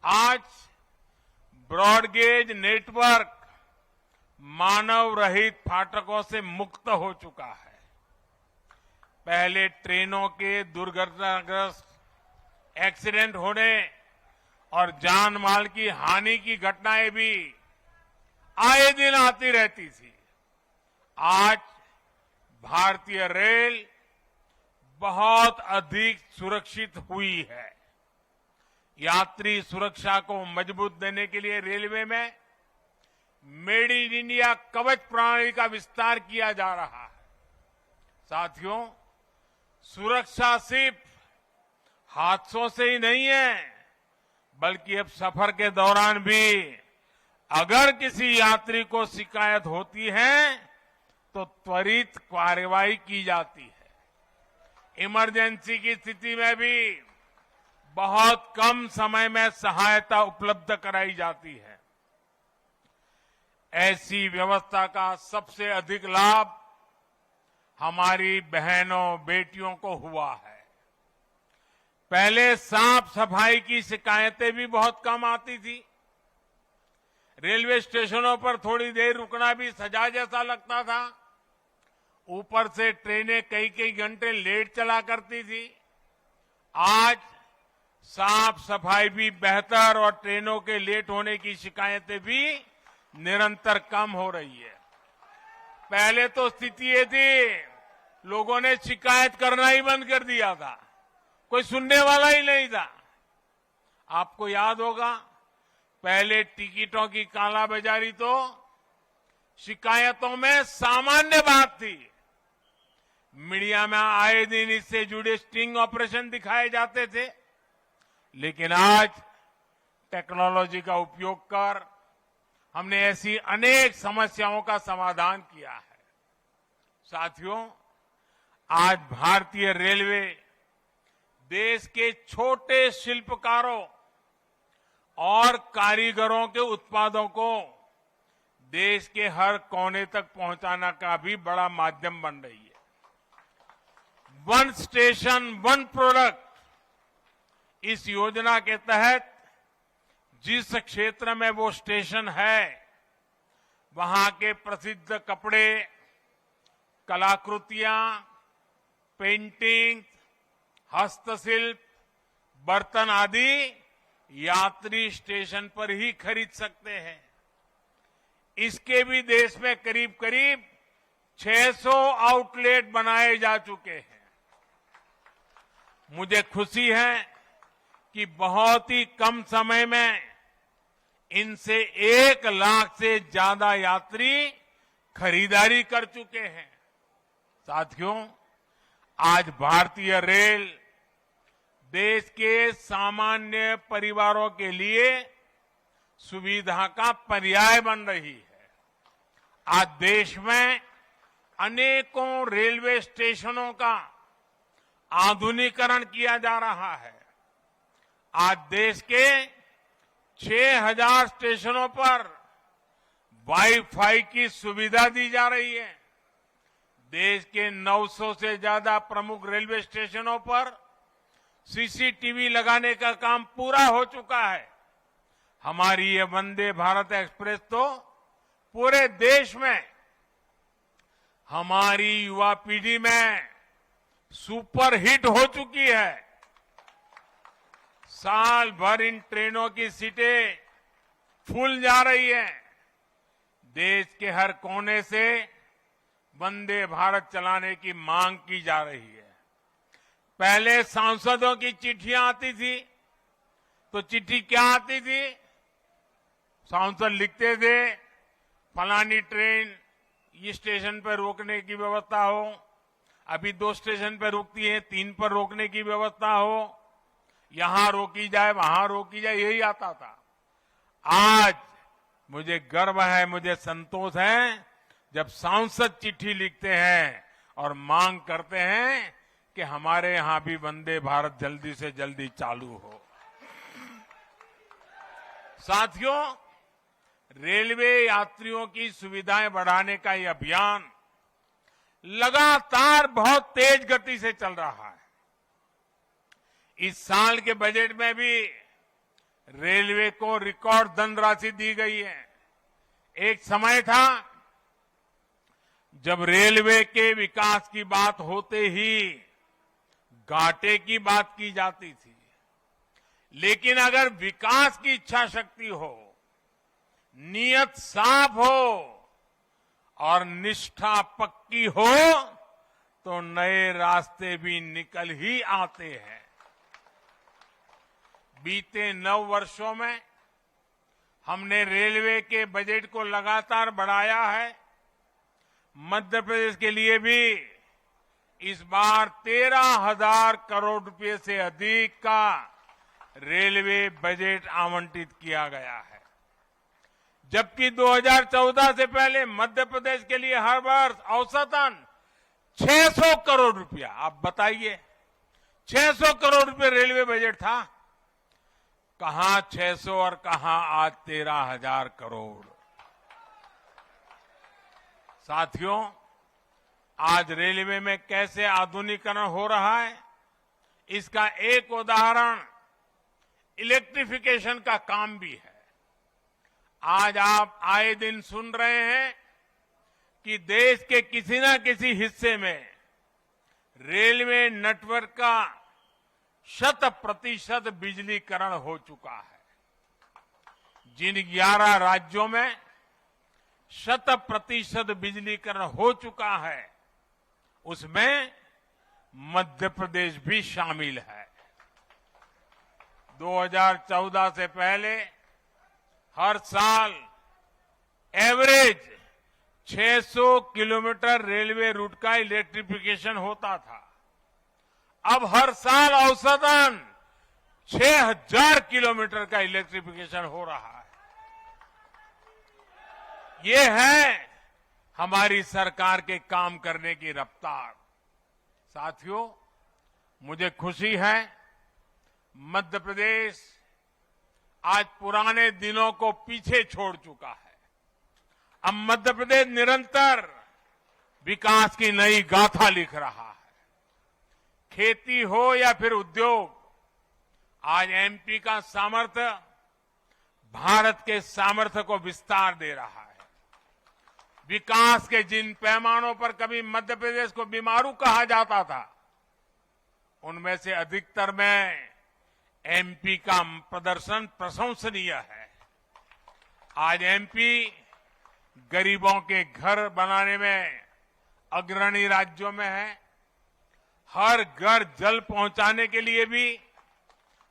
आज broad gauge network मानव रहित फाटकों से मुक्त हो चुका है। पहले ट्रेनों के दुर्घटनाग्रस्त एक्सीडेंट होने और जान माल की हानि की घटनाएं भी आए दिन आती रहती थी। आज भारतीय रेल बहुत अधिक सुरक्षित हुई है। यात्री सुरक्षा को मजबूत देने के लिए रेलवे में मेड इन इंडिया कवच प्रणाली का विस्तार किया जा रहा है। साथियों, सुरक्षा सिर्फ हादसों से ही नहीं है, बल्कि अब सफर के दौरान भी अगर किसी यात्री को शिकायत होती है तो त्वरित कार्रवाई की जाती है। इमरजेंसी की स्थिति में भी बहुत कम समय में सहायता उपलब्ध कराई जाती है। ऐसी व्यवस्था का सबसे अधिक लाभ हमारी बहनों बेटियों को हुआ है। पहले साफ सफाई की शिकायतें भी बहुत कम आती थी। रेलवे स्टेशनों पर थोड़ी देर रुकना भी सजा जैसा लगता था। ऊपर से ट्रेनें कई कई घंटे लेट चला करती थी। आज साफ सफाई भी बेहतर और ट्रेनों के लेट होने की शिकायतें भी निरंतर कम हो रही है। पहले तो स्थिति ये थी, लोगों ने शिकायत करना ही बंद कर दिया था, कोई सुनने वाला ही नहीं था। आपको याद होगा, पहले टिकटों की कालाबाजारी तो शिकायतों में सामान्य बात थी। मीडिया में आए दिन इससे जुड़े स्टिंग ऑपरेशन दिखाए जाते थे, लेकिन आज टेक्नोलॉजी का उपयोग कर हमने ऐसी अनेक समस्याओं का समाधान किया है। साथियों, आज भारतीय रेलवे देश के छोटे शिल्पकारों और कारीगरों के उत्पादों को देश के हर कोने तक पहुंचाने का भी बड़ा माध्यम बन रही है। वन स्टेशन वन प्रोडक्ट, इस योजना के तहत जिस क्षेत्र में वो स्टेशन है, वहां के प्रसिद्ध कपड़े, कलाकृतियां, पेंटिंग, हस्तशिल्प, बर्तन आदि यात्री स्टेशन पर ही खरीद सकते हैं। इसके भी देश में करीब करीब 600 आउटलेट बनाए जा चुके हैं। मुझे खुशी है कि बहुत ही कम समय में इनसे 1 लाख से ज्यादा यात्री खरीदारी कर चुके हैं। साथियों, आज भारतीय रेल देश के सामान्य परिवारों के लिए सुविधा का पर्याय बन रही है। आज देश में अनेकों रेलवे स्टेशनों का आधुनिकीकरण किया जा रहा है। आज देश के 6000 स्टेशनों पर वाईफाई की सुविधा दी जा रही है। देश के 900 से ज्यादा प्रमुख रेलवे स्टेशनों पर सीसीटीवी लगाने का काम पूरा हो चुका है। हमारी ये वंदे भारत एक्सप्रेस तो पूरे देश में हमारी युवा पीढ़ी में सुपर हिट हो चुकी है। साल भर इन ट्रेनों की सीटें फूल जा रही है। देश के हर कोने से वंदे भारत चलाने की मांग की जा रही है। पहले सांसदों की चिट्ठियां आती थी, तो चिट्ठी क्या आती थी? सांसद लिखते थे, फलानी ट्रेन इस स्टेशन पर रोकने की व्यवस्था हो, अभी 2 स्टेशन पर रुकती है, 3 पर रोकने की व्यवस्था हो, यहां रोकी जाए, वहां रोकी जाए, यही आता था। आज मुझे गर्व है, मुझे संतोष है, जब सांसद चिट्ठी लिखते हैं और मांग करते हैं कि हमारे यहां भी वंदे भारत जल्दी से जल्दी चालू हो। साथियों, रेलवे यात्रियों की सुविधाएं बढ़ाने का यह अभियान लगातार बहुत तेज गति से चल रहा है। इस साल के बजट में भी रेलवे को रिकॉर्ड धनराशि दी गई है। एक समय था जब रेलवे के विकास की बात होते ही घाटे की बात की जाती थी, लेकिन अगर विकास की इच्छा शक्ति हो, नीयत साफ हो और निष्ठा पक्की हो तो नए रास्ते भी निकल ही आते हैं। बीते 9 वर्षों में हमने रेलवे के बजट को लगातार बढ़ाया है। मध्य प्रदेश के लिए भी इस बार 13,000 करोड़ रुपए से अधिक का रेलवे बजट आवंटित किया गया है, जबकि 2014 से पहले मध्य प्रदेश के लिए हर वर्ष औसतन 600 करोड़ रुपया, आप बताइए 600 करोड़ रुपए रेलवे बजट था। कहां 600 और कहां आज 13,000 करोड़। साथियों, आज रेलवे में कैसे आधुनिकीकरण हो रहा है, इसका एक उदाहरण इलेक्ट्रिफिकेशन का काम भी है। आज आप आए दिन सुन रहे हैं कि देश के किसी न किसी हिस्से में रेलवे नेटवर्क का 100% बिजलीकरण हो चुका है। जिन 11 राज्यों में 100% बिजलीकरण हो चुका है, उसमें मध्य प्रदेश भी शामिल है। 2014 से पहले हर साल एवरेज 600 किलोमीटर रेलवे रूट का इलेक्ट्रिफिकेशन होता था। अब हर साल औसतन 6,000 किलोमीटर का इलेक्ट्रिफिकेशन हो रहा है। ये है हमारी सरकार के काम करने की रफ्तार। साथियों, मुझे खुशी है मध्य प्रदेश आज पुराने दिनों को पीछे छोड़ चुका है। अब मध्य प्रदेश निरंतर विकास की नई गाथा लिख रहा है। खेती हो या फिर उद्योग, आज एमपी का सामर्थ्य भारत के सामर्थ्य को विस्तार दे रहा है। विकास के जिन पैमानों पर कभी मध्य प्रदेश को बीमारू कहा जाता था, उनमें से अधिकतर में एमपी का प्रदर्शन प्रशंसनीय है। आज एमपी गरीबों के घर बनाने में अग्रणी राज्यों में है। हर घर जल पहुंचाने के लिए भी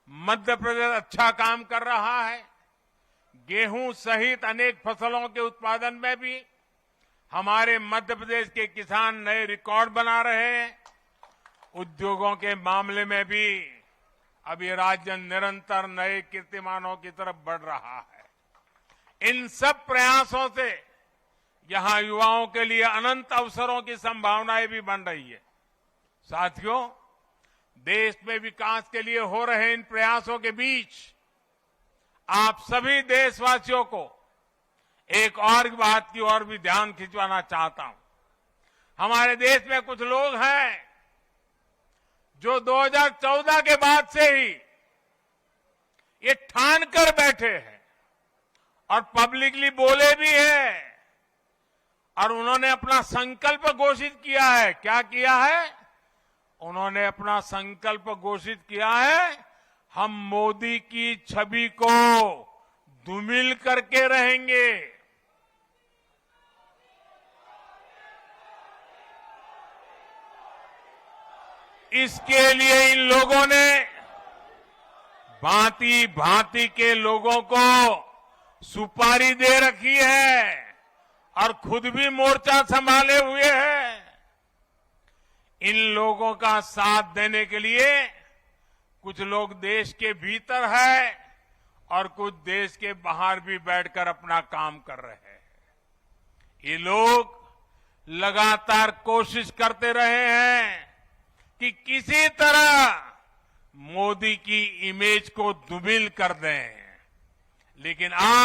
मध्य प्रदेश अच्छा काम कर रहा है। गेहूं सहित अनेक फसलों के उत्पादन में भी हमारे मध्य प्रदेश के किसान नए रिकॉर्ड बना रहे हैं। उद्योगों के मामले में भी अब ये राज्य निरंतर नए कीर्तिमानों की तरफ बढ़ रहा है। इन सब प्रयासों से यहां युवाओं के लिए अनंत अवसरों की संभावनाएं भी बन रही है। साथियों, देश में विकास के लिए हो रहे इन प्रयासों के बीच आप सभी देशवासियों को एक और बात की ओर भी ध्यान खिंचवाना चाहता हूं। हमारे देश में कुछ लोग हैं जो 2014 के बाद से ही ये ठान कर बैठे हैं और पब्लिकली बोले भी हैं, और उन्होंने अपना संकल्प घोषित किया है। क्या किया है? उन्होंने अपना संकल्प घोषित किया है, हम मोदी की छवि को धूमिल करके रहेंगे। इसके लिए इन लोगों ने भांति भांति के लोगों को सुपारी दे रखी है और खुद भी मोर्चा संभाले हुए हैं। इन लोगों का साथ देने के लिए कुछ लोग देश के भीतर है और कुछ देश के बाहर भी बैठकर अपना काम कर रहे हैं। ये लोग लगातार कोशिश करते रहे हैं कि किसी तरह मोदी की इमेज को धूमिल कर दें, लेकिन आज